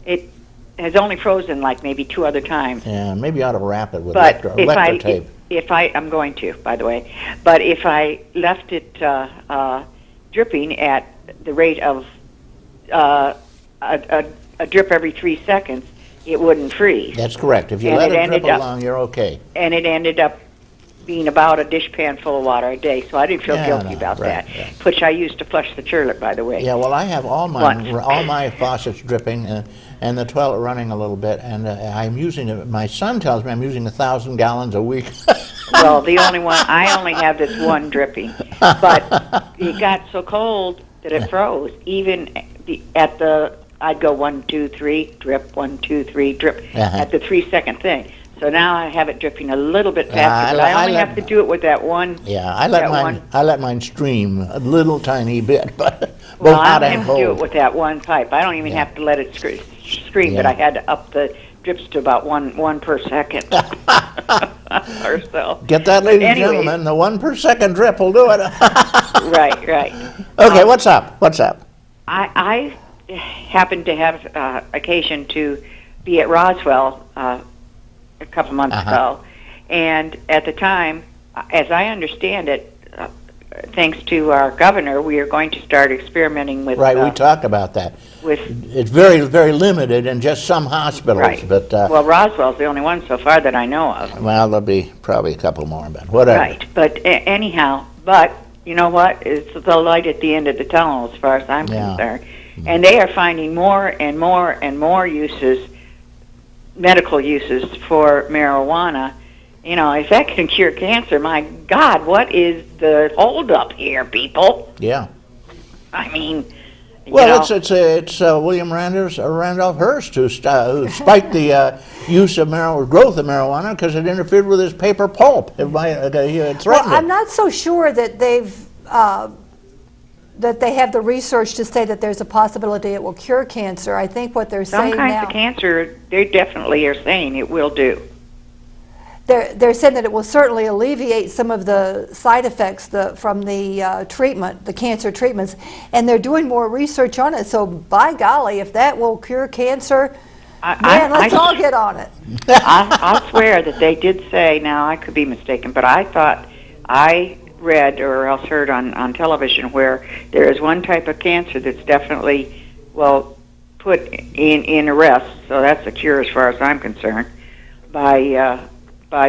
it has only frozen like maybe 2 other times. Yeah, maybe you ought to wrap it with But electro tape. I'm going to, by the way, but if I left it dripping at the rate of a drip every 3 seconds, it wouldn't freeze. That's correct. If you And let it it drip ended up- along, you're okay. And it ended up being about a dishpan full of water a day, so I didn't feel guilty about right, that, yeah. which I used to flush the toilet, by the way. Yeah, well, I have all Once. my faucets dripping and the toilet running a little bit, and I'm using it. My son tells me I'm using 1,000 gallons a week. Well, I only have this one dripping, but it got so cold that it froze. Even I'd go 1, 2, 3, drip, 1, 2, 3, drip at the 3-second thing. So now I have it dripping a little bit faster, but I only have to do it with that one. Yeah, I let mine stream a little tiny bit, but Well, both I hot don't and have to do it cold. with that one pipe. I don't even have to let it scream, Yeah. but I had to up the drips to about one per second or so. Get that, ladies and Anyways. gentlemen. The 1 per second drip will do it. Right. Okay, what's up? I happened to have occasion to be at Roswell a couple months ago, and at the time, as I understand it, thanks to our governor, we are going to start experimenting with. Right, we talked about that. With It's very, very limited in just some hospitals, right, but well, Roswell's the only one so far that I know of. well, there'll be probably a couple more, but whatever. Right, but anyhow, you know what? It's the light at the end of the tunnel, as far as I'm concerned. And they are finding more and more and more uses, medical uses for marijuana. If that can cure cancer, my God, what is the holdup here, people? Yeah. I mean, Well, it's William Randolph Hearst who spiked the use of growth of marijuana because it interfered with his paper pulp. He had threatened I'm it. not so sure that they have the research to say that there's a possibility it will cure cancer. I think what they're some saying kinds now, of cancer, they definitely are saying it will do. they're saying that it will certainly alleviate some of the side effects from the treatment, the cancer treatments, and they're doing more research on it. So, by golly, if that will cure cancer, let's all get on it. I swear that they did say, now I could be mistaken, but I thought I read or else heard on television where there is one type of cancer that's definitely, put in arrest, so that's a cure as far as I'm concerned, by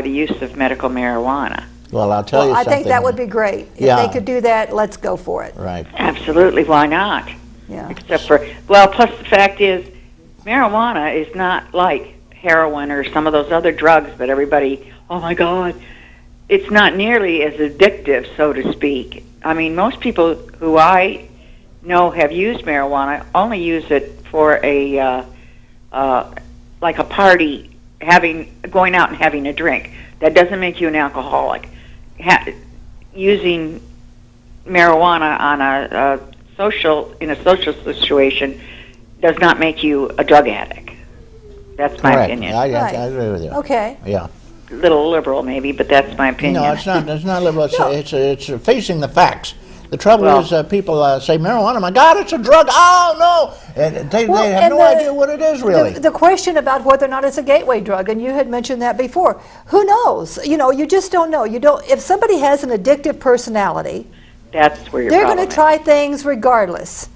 the use of medical marijuana. Well, I'll tell you I something. think that would be great. If they could do that, let's go for it. Right. Absolutely, why not? Yeah. Except for, plus the fact is, marijuana is not like heroin or some of those other drugs that everybody, oh my God, it's not nearly as addictive, so to speak. I mean, most people who I know have used marijuana only use it for like a party, going out and having a drink. That doesn't make you an alcoholic. Using marijuana on in a social situation does not make you a drug addict. That's my Correct. opinion. I agree with you. Okay. Yeah. A little liberal, maybe, but that's my opinion. No, it's not. It's not liberal. It's facing the facts. The trouble is people say marijuana. My God, it's a drug. Oh no! And they have no idea what it is really. The question about whether or not it's a gateway drug, and you had mentioned that before. Who knows? You just don't know. If somebody has an addictive personality, That's where your They're problem going to is. try things regardless.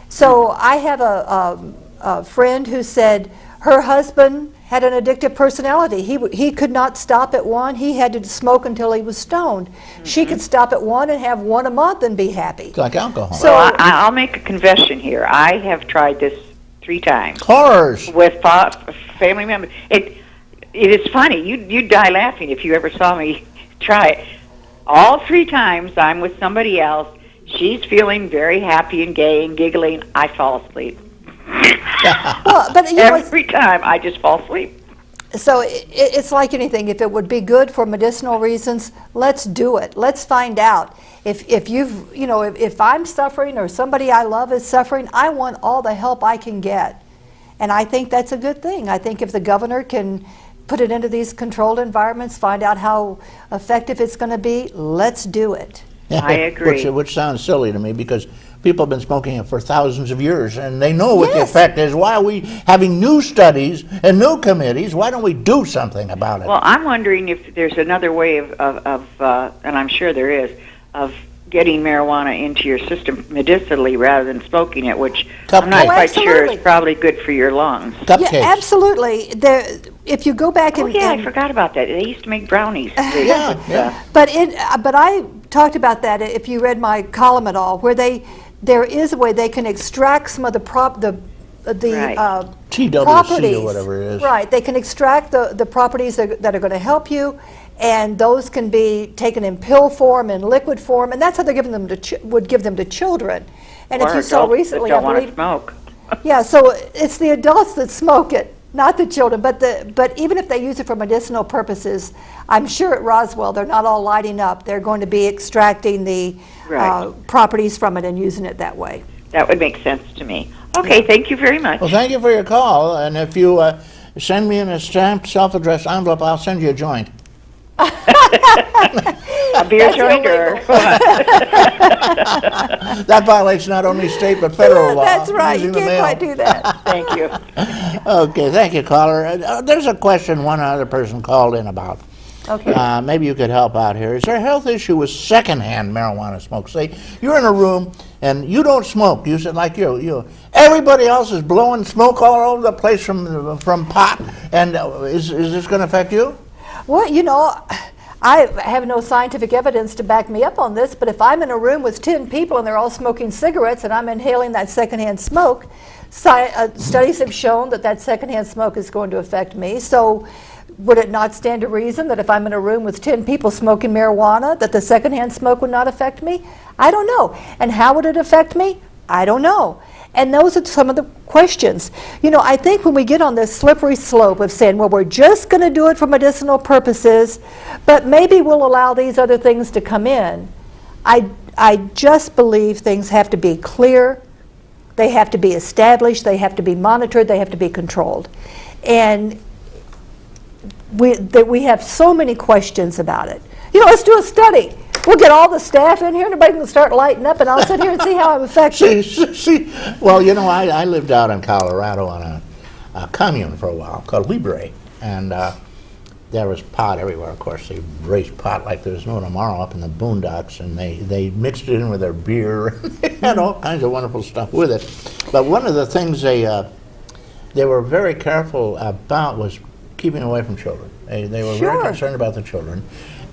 So I have a friend who said her husband had an addictive personality. He could not stop at one. He had to smoke until he was stoned. She could stop at one and have one a month and be happy. It's like alcohol. So Well, I'll make a confession here. I have tried this 3 times Horrors. with family members. It is funny. You'd die laughing if you ever saw me try it. All 3 times I'm with somebody else. She's feeling very happy and gay and giggling. I fall asleep. well, but you know, Every time I just fall asleep. so it's like anything. If it would be good for medicinal reasons, let's do it. Let's find out. If you've, you know, if I'm suffering or somebody I love is suffering, I want all the help I can get. And I think that's a good thing. I think if the governor can put it into these controlled environments, find out how effective it's going to be, let's do it. I agree. Which sounds silly to me because people have been smoking it for thousands of years and they know what the Yes. effect is. Why are we having new studies and new committees? Why don't we do something about it? Well, I'm wondering if there's another way of and I'm sure there is, of getting marijuana into your system medicinally rather than smoking it, which I'm not Cupcakes. quite sure Absolutely. is probably good for your lungs. Cupcakes. Yeah, absolutely. If you go back Oh and, yeah, I and forgot about that. They used to make brownies. Yeah. but I talked about that if you read my column at all, where there is a way they can extract some of the Right. TWC properties, or whatever it is. Right, they can extract the properties that are going to help you, and those can be taken in pill form, in liquid form, and that's how they're giving them would give them to children. And Or if you saw adults recently, that I don't want to believe, smoke. yeah, so it's the adults that smoke it, not the children. But even if they use it for medicinal purposes, I'm sure at Roswell they're not all lighting up. They're going to be extracting the Right. properties from it and using it that way. That would make sense to me. Okay, thank you very much. Well, thank you for your call. And if you send me in a stamped, self-addressed envelope, I'll send you a joint. A beer That's joint or illegal. That violates not only state but federal law. That's right. You using the can't mail. quite do that. thank you. Okay, thank you, caller. There's a question one other person called in about. Okay. Maybe you could help out here. Is there a health issue with secondhand marijuana smoke? Say you're in a room and you don't smoke. You said like you. Everybody else is blowing smoke all over the place from pot. And is this going to affect you? Well, you know, I have no scientific evidence to back me up on this, but if I'm in a room with 10 people and they're all smoking cigarettes and I'm inhaling that secondhand smoke, studies have shown that secondhand smoke is going to affect me. So would it not stand to reason that if I'm in a room with 10 people smoking marijuana, that the secondhand smoke would not affect me? I don't know. And how would it affect me? I don't know. And those are some of the questions. You know, I think when we get on this slippery slope of saying, well, we're just going to do it for medicinal purposes, but maybe we'll allow these other things to come in, I just believe things have to be clear, they have to be established, they have to be monitored, they have to be controlled. And we have so many questions about it. You know, let's do a study. We'll get all the staff in here, and everybody can start lighting up, and I'll sit here and see how I'm affected. See, well, you know, I lived out in Colorado on a commune for a while called Libre, and there was pot everywhere. Of course, they raised pot like there's no tomorrow up in the boondocks, and they mixed it in with their beer. They had all kinds of wonderful stuff with it. But one of the things they were very careful about was keeping away from children. They were very concerned about the children.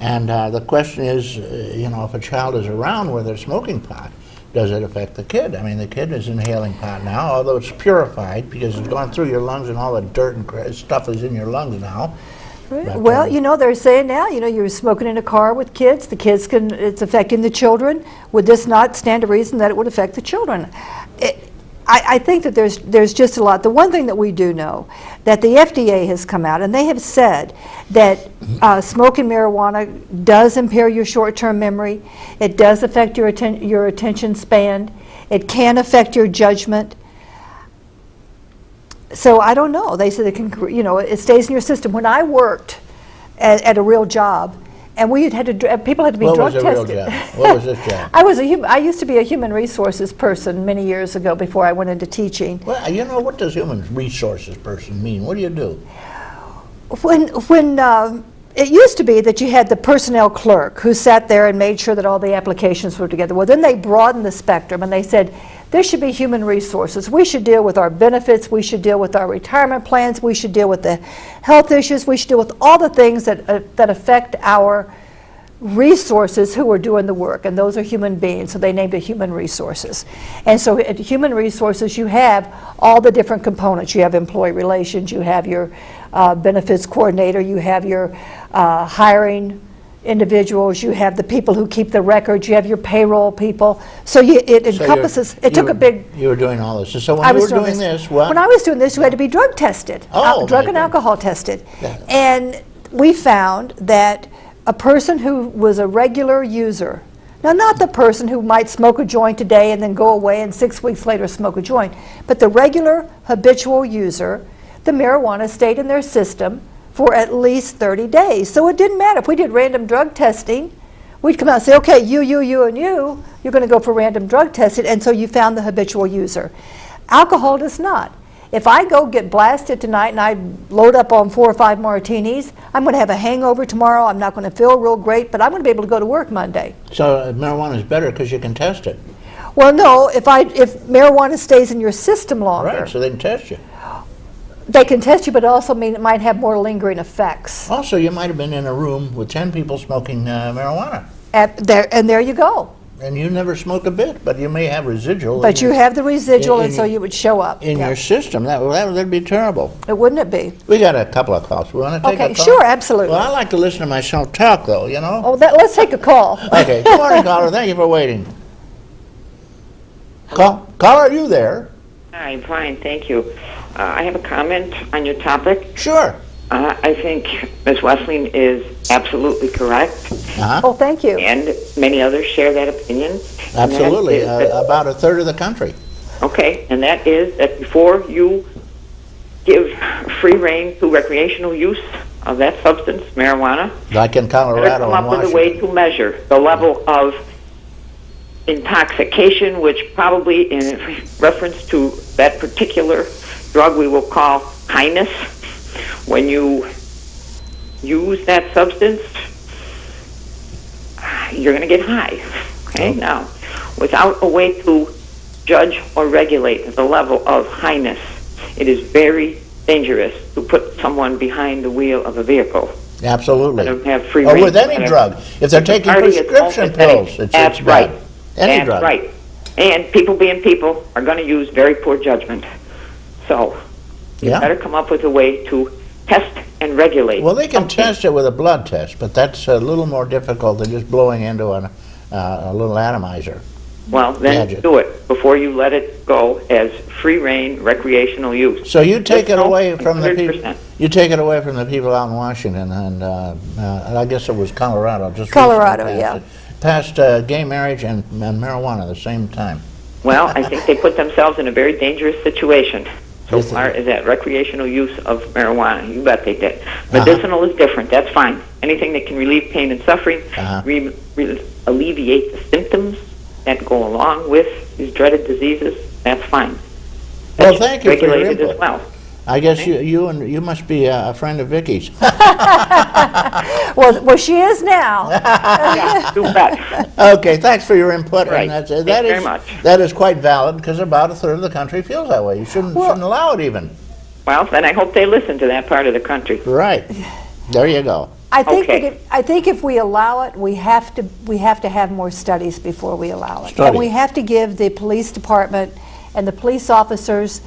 And the question is, you know, if a child is around where they're smoking pot, does it affect the kid? I mean, the kid is inhaling pot now, although it's purified because it's gone through your lungs and all the dirt and stuff is in your lungs now. But, Well, you know, they're saying now, you know, you're smoking in a car with kids, it's affecting the children. Would this not stand to reason that it would affect the children? I think that there's just a lot. The one thing that we do know, that the FDA has come out and they have said that smoking marijuana does impair your short-term memory, it does affect your attention span, it can affect your judgment. So I don't know. They said it can, you know, it stays in your system. When I worked at a real job, and people had to be drug tested. What was a real job? What was this job? I used to be a human resources person many years ago before I went into teaching. Well, you know, what does human resources person mean? What do you do? When it used to be that you had the personnel clerk who sat there and made sure that all the applications were together. Well, then they broadened the spectrum and they said, there should be human resources. We should deal with our benefits. We should deal with our retirement plans. We should deal with the health issues. We should deal with all the things that affect our resources who are doing the work, and those are human beings, so they named it human resources. And so at human resources, you have all the different components. You have employee relations, you have your benefits coordinator, you have your hiring individuals, you have the people who keep the records, you have your payroll people. So it encompasses, You were doing all this. So when you were doing this, what? When I was doing this, you had to be drug tested, drug and alcohol tested. Yeah. And we found that a person who was a regular user, now not the person who might smoke a joint today and then go away and 6 weeks later smoke a joint, but the regular habitual user, the marijuana stayed in their system for at least 30 days. So it didn't matter. If we did random drug testing, we'd come out and say, okay, you, and you're going to go for random drug testing, and so you found the habitual user. Alcohol does not. If I go get blasted tonight and I load up on 4 or 5 martinis, I'm going to have a hangover tomorrow. I'm not going to feel real great, but I'm going to be able to go to work Monday. So marijuana is better because you can test it. Well, no, if marijuana stays in your system longer. Right, so they can test you. They can test you, but it also mean it might have more lingering effects. Also, you might have been in a room with 10 people smoking marijuana. And there you go. And you never smoke a bit, but you may have residual. But you have the residual, and so you would show up. In your system. That'd be terrible. Wouldn't it be? We got a couple of calls. We want to take a call? Okay, sure, absolutely. Well, I like to listen to myself talk, though, you know? Oh, let's take a call. Okay, good morning, caller. Thank you for waiting. Caller, are you there? Hi, I'm fine, thank you. I have a comment on your topic. Sure. I think Ms. Westling is absolutely correct. Oh, thank you. And many others share that opinion. Absolutely, about a third of the country. Okay, and that is that before you give free rein to recreational use of that substance, marijuana, like in Colorado and Washington, come up with a way to measure the level of intoxication, which probably in reference to that particular drug we will call highness. When you use that substance, you're going to get high. Okay, now, without a way to judge or regulate the level of highness, it is very dangerous to put someone behind the wheel of a vehicle. Absolutely. Let them have free or rein, with any drug. If they're taking prescription pills, that's right. Any drug. Right. And people being people are going to use very poor judgment. So you better come up with a way to test and regulate. Well, they can test it with a blood test, but that's a little more difficult than just blowing into a little atomizer. Well, then do it before you let it go as free rein recreational use. So you take it away from the people. You take it away from the people out in Washington, and I guess it was Colorado. Colorado, yeah. Passed gay marriage and marijuana at the same time. Well, I think they put themselves in a very dangerous situation so far as that recreational use of marijuana. You bet they did. Medicinal is different. That's fine. Anything that can relieve pain and suffering, alleviate the symptoms that go along with these dreaded diseses, that's fine. Well, thank you for your regulated input. as well. I guess you must be a friend of Vicki's. well, she is now. Yeah, you bet. Okay, thanks for your input. Right. And Thank you very much. That is quite valid because about a third of the country feels that way. You shouldn't allow it even. Well, then I hope they listen to that part of the country. Right. There you go. I think if we allow it, we have to have more studies before we allow it. And we have to give the police department and the police officers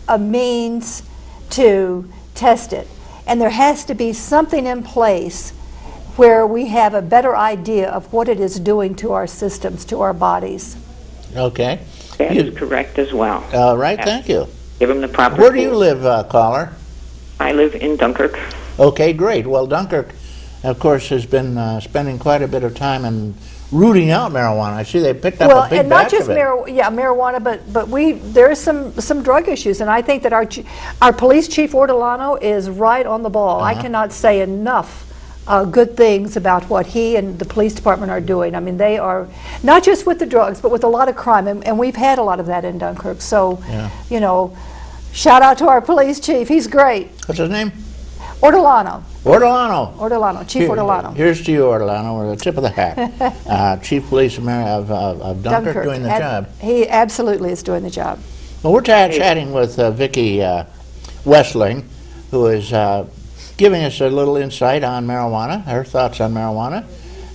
a means to test it. And there has to be something in place where we have a better idea of what it is doing to our systems, to our bodies. Okay. That is correct as well. All right, thank you. Give them the proper Where do you live, caller? I live in Dunkirk. Okay, great. Well, Dunkirk, of course, has been spending quite a bit of time and rooting out marijuana. I see they picked up a big and not batch just of it. marijuana, but there's some drug issues, and I think that our police chief Ortolano is right on the ball. I cannot say enough good things about what he and the police department are doing. I mean, they are not just with the drugs, but with a lot of crime, and we've had a lot of that in Dunkirk. So, you know, shout out to our police chief. He's great. What's his name? Ortolano. Ortolano. Chief Ortolano. Here's to you, Ortolano. We're the tip of the hat. Chief Police of Dunkirk doing the job. He absolutely is doing the job. Well, we're chatting with Vicki Westling, who is giving us a little insight on marijuana, her thoughts on marijuana.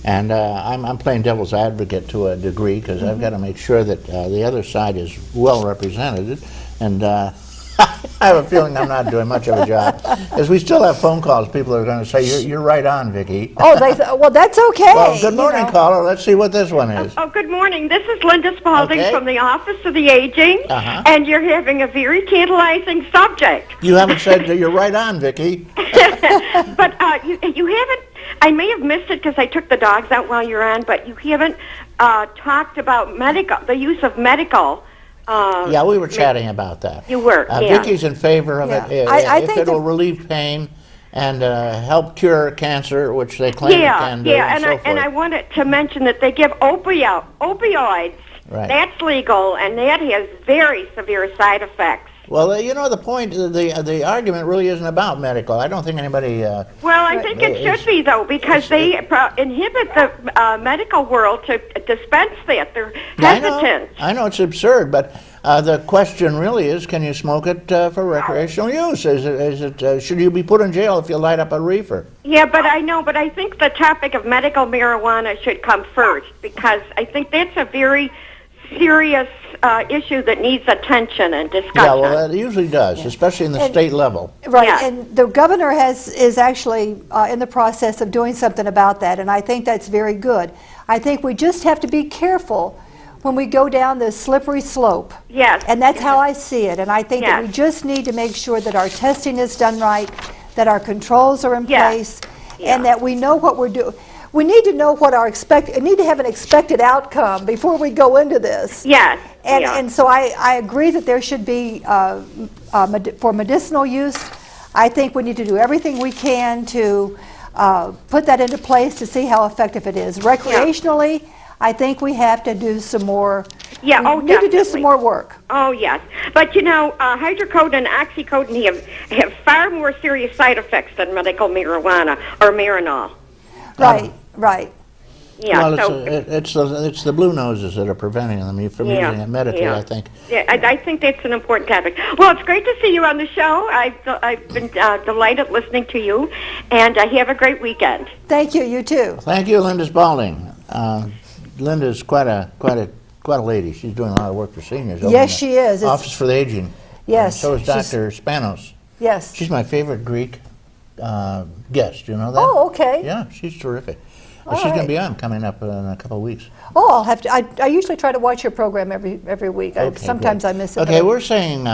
And I'm playing devil's advocate to a degree because I've got to make sure that the other side is well represented. And I have a feeling I'm not doing much of a job. Because we still have phone calls. People are going to say, you're right on, Vicki. Oh, well, that's okay. Well, good morning, caller. Let's see what this one is. Oh, good morning. This is Linda Spalding from the Office of the Aging, and you're having a very tantalizing subject. You haven't said that you're right on, Vicki. But you haven't, I may have missed it because I took the dogs out while you're on, but you haven't talked about the use of medical. Yeah, we were chatting about that. You were, Vicki's in favor of it if it will relieve pain and help cure cancer, which they claim it can do, and so forth. And I wanted to mention that they give opioids. Right. That's legal, and that has very severe side effects. Well, you know, the point, the argument really isn't about medical. I don't think anybody... well, I think it should be, though, because they inhibit the medical world to dispense that. They're hesitant. I know it's absurd, but the question really is, can you smoke it for recreational use? Should you be put in jail if you light up a reefer? Yeah, but I think the topic of medical marijuana should come first, because I think that's a very serious issue that needs attention and discussion. Yeah, well, it usually does, especially in the state level. Right, and the governor is actually in the process of doing something about that, and I think that's very good. I think we just have to be careful when we go down this slippery slope. Yes. And that's how I see it, and I think that we just need to make sure that our testing is done right, that our controls are in place, and that we know what we're doing. We need to know what need to have an expected outcome before we go into this. Yes. And so I agree that there should be, for medicinal use, I think we need to do everything we can to put that into place to see how effective it is. Recreationally, I think we have to do some more. Yeah, we need to do some more work. Oh, yes. But, you know, hydrocodone and oxycodone have far more serious side effects than medical marijuana or Marinol. Right. Yeah, well, it's the blue noses that are preventing them from using it medically, I think. Yeah, I think that's an important topic. Well, it's great to see you on the show. I've been delighted listening to you, and have a great weekend. Thank you. You too. Thank you, Linda Spalding. Linda's quite a lady. She's doing a lot of work for seniors. Yes, she is. Office for the Aging. Yes. And so is Dr. Spanos. Yes. She's my favorite Greek guest. You know that? Oh, okay. Yeah, she's terrific. She's going to be on coming up in a couple of weeks. Oh, I'll have to. I usually try to watch your program every week. Sometimes I miss it. Okay, we're saying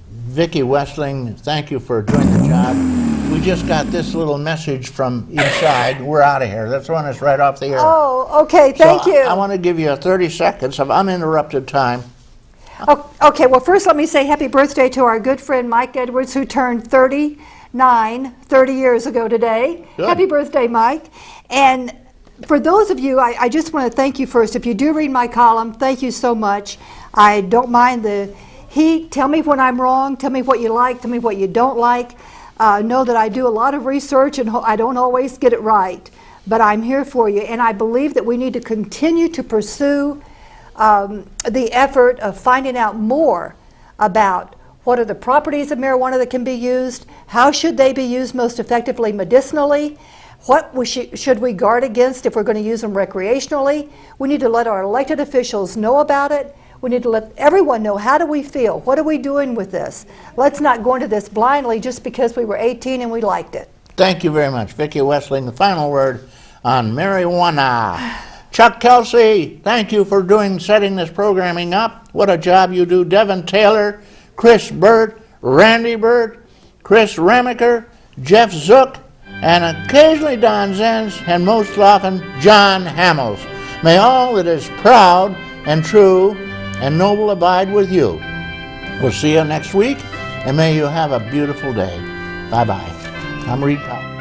Vicki Westling, thank you for doing the job. We just got this little message from inside. We're out of here. They're throwing us right off the air. Oh, okay. Thank you. I want to give you 30 seconds of uninterrupted time. Okay, well, first let me say happy birthday to our good friend Mike Edwards, who turned 30 years ago today. Good. Happy birthday, Mike. And for those of you, I just want to thank you first. If you do read my column, thank you so much. I don't mind the heat. Tell me when I'm wrong. Tell me what you like. Tell me what you don't like. Know that I do a lot of research and I don't always get it right. But I'm here for you. And I believe that we need to continue to pursue the effort of finding out more about what are the properties of marijuana that can be used, how should they be used most effectively medicinally, what should we guard against if we're going to use them recreationally. We need to let our elected officials know about it. We need to let everyone know, how do we feel? What are we doing with this? Let's not go into this blindly just because we were 18 and we liked it. Thank you very much. Vicki Westling, the final word on marijuana. Chuck Kelsey, thank you for setting this programming up. What a job you do. Devin Taylor, Chris Burt, Randy Burt, Chris Remaker, Jeff Zook, and occasionally Don Zenz, and most often John Hamels. May all that is proud and true and noble abide with you. We'll see you next week, and may you have a beautiful day. Bye-bye. I'm Reed Powell.